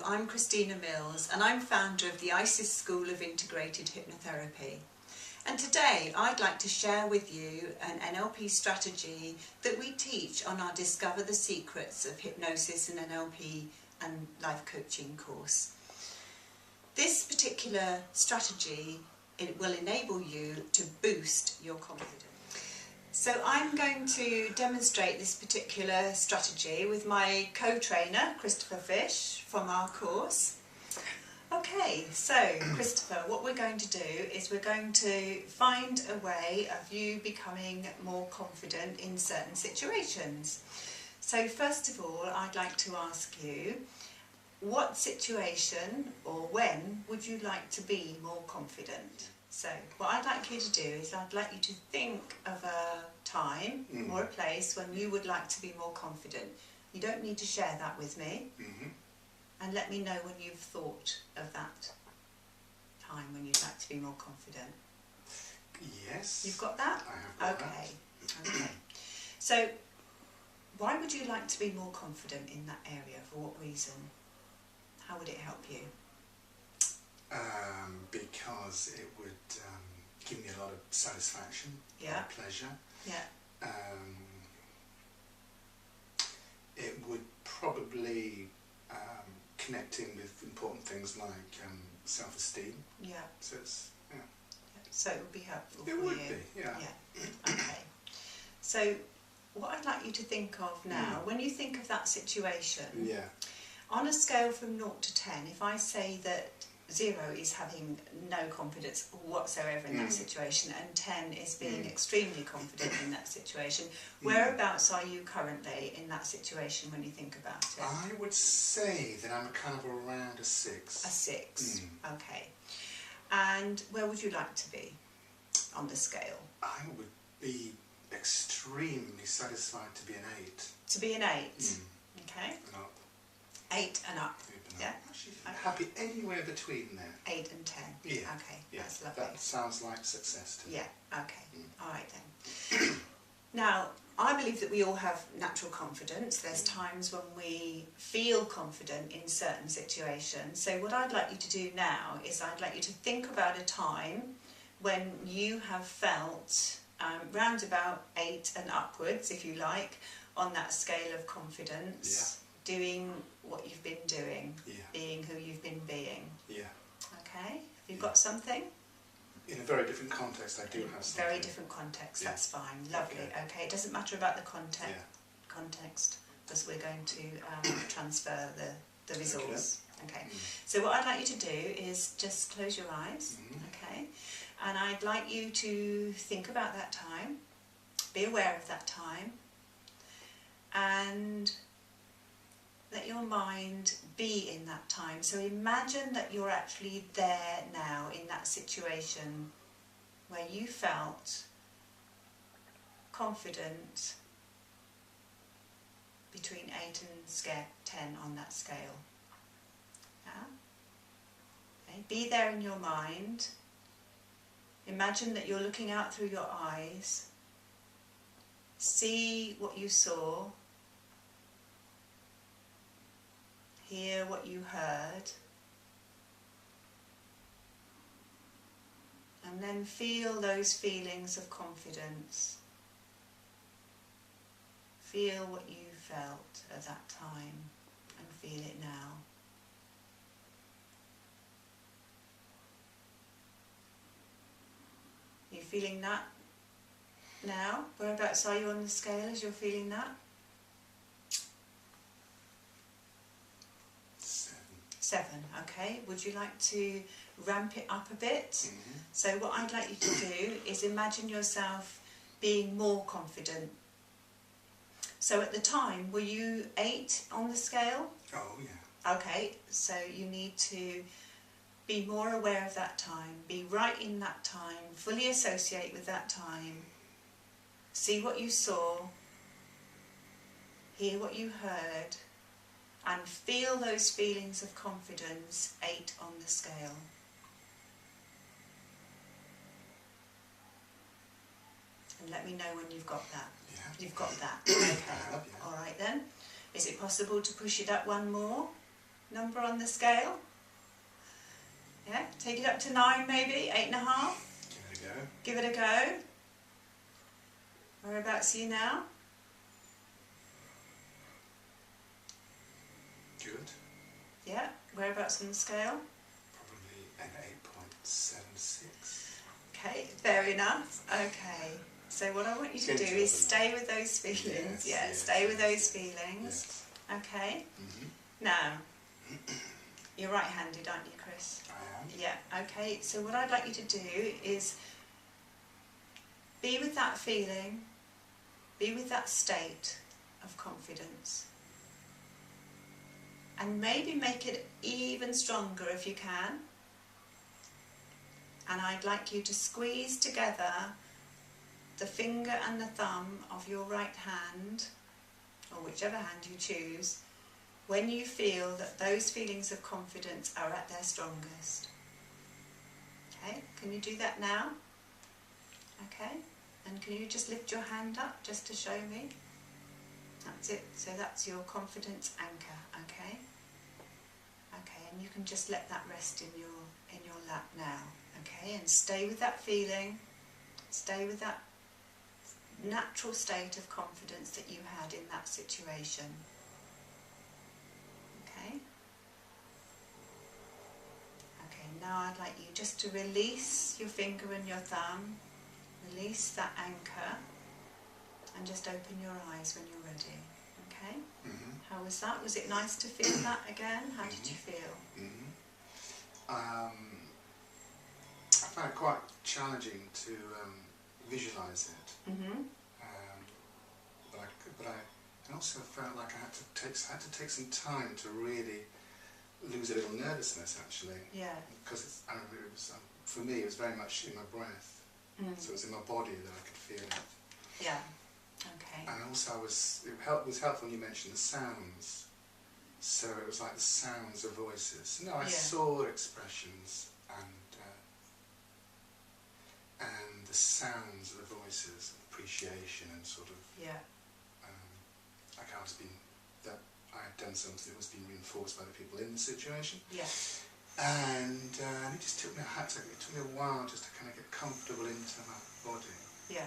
I'm Christina Mills and I'm founder of the ISIS School of Integrated Hypnotherapy. And today I'd like to share with you an NLP strategy that we teach on our Discover the Secrets of Hypnosis and NLP and Life Coaching course. This particular strategy, it will enable you to boost your confidence. So I'm going to demonstrate this particular strategy with my co-trainer, Christopher Fish, from our course. Okay, so Christopher, what we're going to do is we're going to find a way of you becoming more confident in certain situations. So first of all, I'd like to ask you, what situation or when would you like to be more confident? So what I'd like you to do is I'd like you to think of a time or a place when you would like to be more confident. You don't need to share that with me. And let me know when you've thought of that time when you'd like to be more confident. Yes. You've got that? I have got that. Okay. So why would you like to be more confident in that area? For what reason? How would it help you? Because it would give me a lot of satisfaction, a lot of pleasure. Yeah. It would probably connect in with important things like self-esteem. Yeah. So it's, yeah. So it would be helpful for you. It would be, yeah. Yeah. Okay. So what I'd like you to think of now, when you think of that situation, on a scale from 0 to 10, if I say that 0 is having no confidence whatsoever in that situation and 10 is being extremely confident in that situation, whereabouts are you currently in that situation when you think about it? I would say that I'm kind of around a 6. A 6, okay. And where would you like to be on the scale? I would be extremely satisfied to be an 8. To be an 8, okay. And up. 8 and up. Yeah. Okay. Happy anywhere between there. 8 and 10. Yeah. Okay. Yeah. That's lovely. That sounds like success to me. Yeah. Okay. All right then. Now, I believe that we all have natural confidence. There's times when we feel confident in certain situations. So what I'd like you to do now is I'd like you to think about a time when you have felt round about 8 and upwards, if you like, on that scale of confidence. Doing what you've been doing, being who you've been being. Yeah. Okay? Have you got something? In a very different context, I do have something. Very different context, that's fine. Lovely. Okay, it doesn't matter about the context, because we're going to transfer the resource. Okay. So what I'd like you to do is just close your eyes, okay? And I'd like you to think about that time, be aware of that time, and let your mind be in that time. So imagine that you're actually there now in that situation where you felt confident between 8 and 10 on that scale. Yeah? Okay. Be there in your mind. Imagine that you're looking out through your eyes. See what you saw. Hear what you heard, and then feel those feelings of confidence. Feel what you felt at that time and feel it now. Are you feeling that now? Whereabouts are you on the scale as you're feeling that? 7, okay. Would you like to ramp it up a bit? So what I'd like you to do is imagine yourself being more confident. So at the time, were you 8 on the scale? Oh, yeah. Okay, so you need to be more aware of that time, be right in that time, fully associate with that time, see what you saw, hear what you heard, and feel those feelings of confidence, 8 on the scale. And let me know when you've got that. Yeah. You've got that. Okay. All right then. Is it possible to push it up one more? number on the scale? Yeah, take it up to 9 maybe, 8.5. Give it a go. Give it a go. Whereabouts are you now? Good. Yeah, whereabouts on the scale? Probably an 8.76. Okay, fair enough. Okay, so what I want you to do is stay with those feelings. Stay with those feelings. Yes. Okay. Mm-hmm. Now, you're right-handed, aren't you, Chris? I am. Yeah, okay. So what I'd like you to do is be with that feeling, be with that state of confidence, and maybe make it even stronger if you can. And I'd like you to squeeze together the finger and the thumb of your right hand, or whichever hand you choose, when you feel that those feelings of confidence are at their strongest. Okay, can you do that now? Okay, and can you just lift your hand up just to show me? That's it, so that's your confidence anchor, okay? Okay, and you can just let that rest in your lap now, okay? And stay with that feeling, stay with that natural state of confidence that you had in that situation. Okay? Okay, now I'd like you just to release your finger and your thumb, release that anchor, and just open your eyes when you're ready. Okay? Mm-hmm. How was that? Was it nice to feel that again? How did you feel? Mm-hmm. I found it quite challenging to visualise it. Mm-hmm. But I also felt like I had to take some time to really lose a little nervousness, actually. Yeah. Because for me, it was very much in my breath. Mm. So it was in my body that I could feel it. Yeah. Okay. And also, it was helpful when you mentioned the sounds. So it was like the sounds of voices. No, I saw expressions and the sounds of the voices, appreciation and sort of. Yeah. Like I had done something that was being reinforced by the people in the situation. Yeah. And it just took me a while just to kind of get comfortable into my body. Yeah.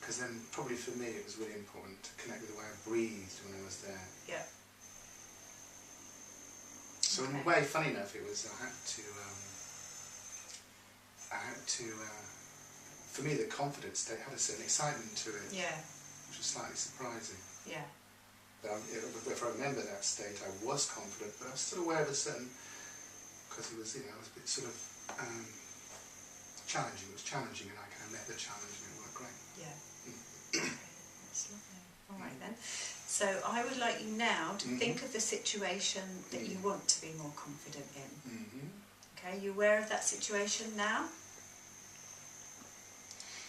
Because then, probably for me, it was really important to connect with the way I breathed when I was there. Yeah. So in a way, funny enough, it was I had to. For me, the confidence state had a certain excitement to it. Yeah. Which was slightly surprising. Yeah. But if I remember that state, I was confident, but I was still aware of a certain. Because it was, it was a bit sort of challenging. It was challenging, and I kind of met the challenge, and it worked great. Yeah. Okay, that's lovely. All right then. So I would like you now to think of the situation that you want to be more confident in. Mm-hmm. Okay, you aware of that situation now?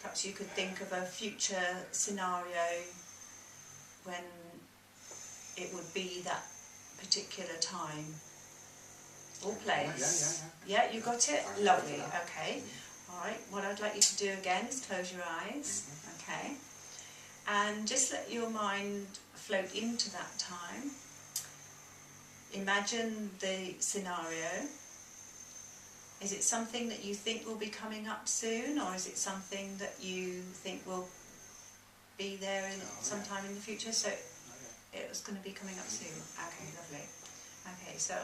Perhaps you could think of a future scenario when it would be that particular time or place. Yeah, you got it? Lovely, okay. Alright, what I'd like you to do again is close your eyes, okay, and just let your mind float into that time. Imagine the scenario. Is it something that you think will be coming up soon, or is it something that you think will be there sometime in the future? So it was going to be coming up soon. Okay, lovely. Okay, so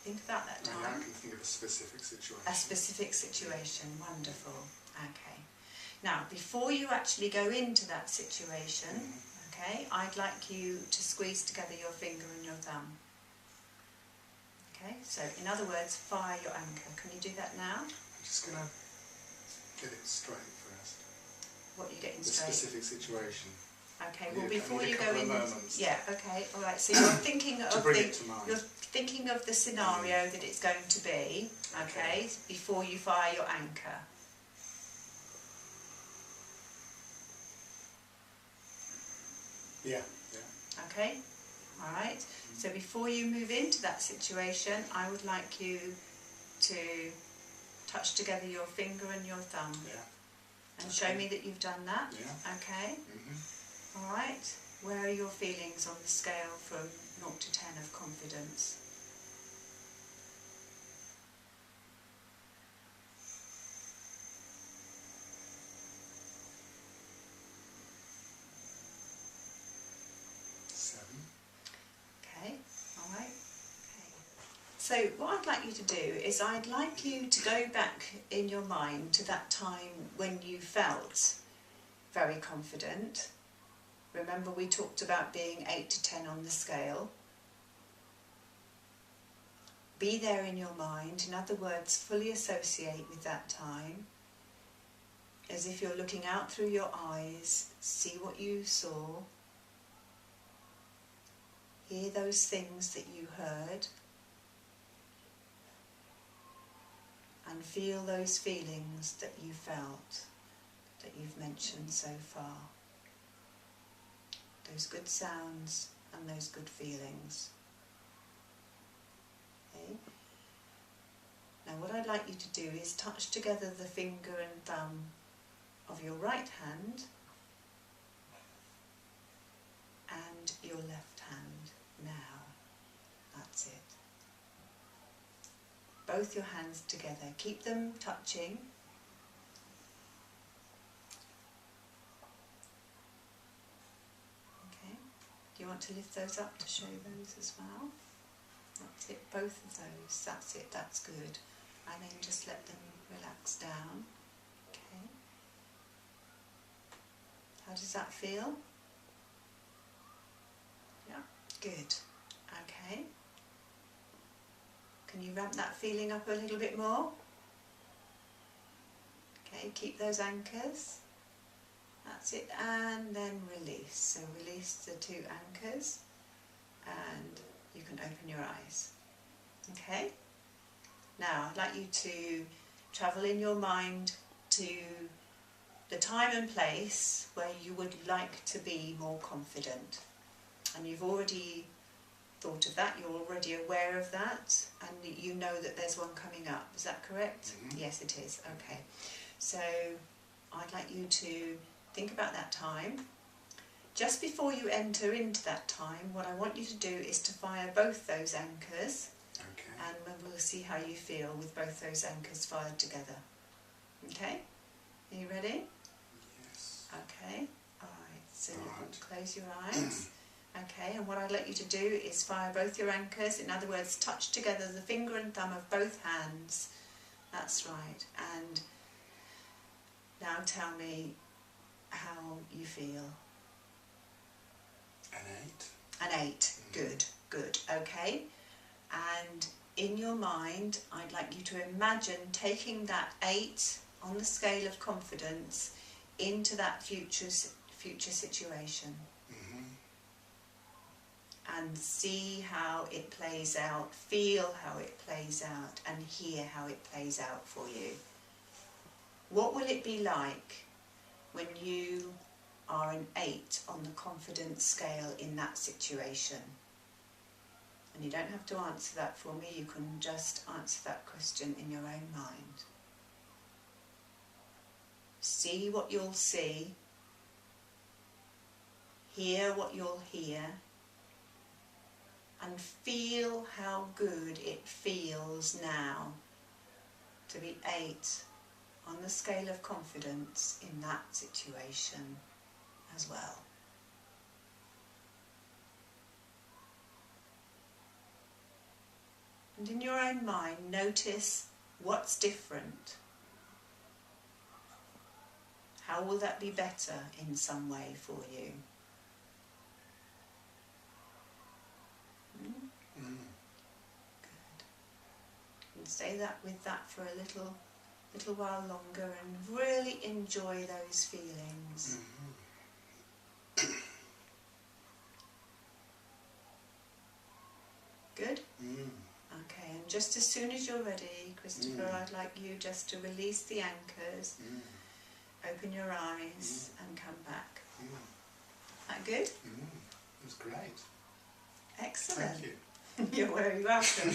think about that time. I can think of a specific situation. A specific situation, wonderful. Okay. Now, before you actually go into that situation, okay, I'd like you to squeeze together your finger and your thumb. Okay, so in other words, fire your anchor. Can you do that now? I'm just going to get it straight first. What are you getting the straight? The specific situation. Okay, well before you go in, yeah, okay, all right. So you're thinking of you're thinking of the scenario that it's going to be, okay, before you fire your anchor. Yeah. Okay, all right. So before you move into that situation, I would like you to touch together your finger and your thumb. Yeah. And show me that you've done that. Yeah. Okay. All right. Where are your feelings on the scale from 0 to 10 of confidence? So what I'd like you to do is I'd like you to go back in your mind to that time when you felt very confident. Remember, we talked about being 8 to 10 on the scale. Be there in your mind, in other words, fully associate with that time, as if you're looking out through your eyes, see what you saw, hear those things that you heard, and feel those feelings that you felt, that you've mentioned so far. Those good sounds and those good feelings. Okay? Now what I'd like you to do is touch together the finger and thumb of your right hand and your left hand now. That's it. Both your hands together. Keep them touching. Okay. Do you want to lift those up to show those as well? That's it, both of those. That's it, that's good. And then just let them relax down. Okay. How does that feel? Yeah, good. Okay. Can you ramp that feeling up a little bit more? Okay, keep those anchors. That's it, and then release. So release the two anchors and you can open your eyes. Okay? Now I'd like you to travel in your mind to the time and place where you would like to be more confident. And you've already thought of that, you're already aware of that, and you know that there's one coming up. Is that correct? Mm-hmm. Yes, it is. Okay. So I'd like you to think about that time. Just before you enter into that time, what I want you to do is to fire both those anchors. Okay. And we'll see how you feel with both those anchors fired together. Okay? Are you ready? Yes. Okay. Alright, so Right. close your eyes. Okay, and what I'd like you to do is fire both your anchors, in other words, touch together the finger and thumb of both hands. That's right. And now tell me how you feel. An 8. An 8. Good, good. Okay. And in your mind, I'd like you to imagine taking that 8 on the scale of confidence into that future situation. Mm-hmm. And see how it plays out, feel how it plays out, and hear how it plays out for you. What will it be like when you are an 8 on the confidence scale in that situation? And you don't have to answer that for me, you can just answer that question in your own mind. See what you'll see, hear what you'll hear, and feel how good it feels now to be 8 on the scale of confidence in that situation as well. And in your own mind, notice what's different. How will that be better in some way for you? Mm. Good. And stay with that for a little while longer and really enjoy those feelings. Mm-hmm. Good? Mm. Okay, and just as soon as you're ready, Christopher, I'd like you just to release the anchors, open your eyes and come back. That good? It was great. Excellent. Thank you. You're very welcome.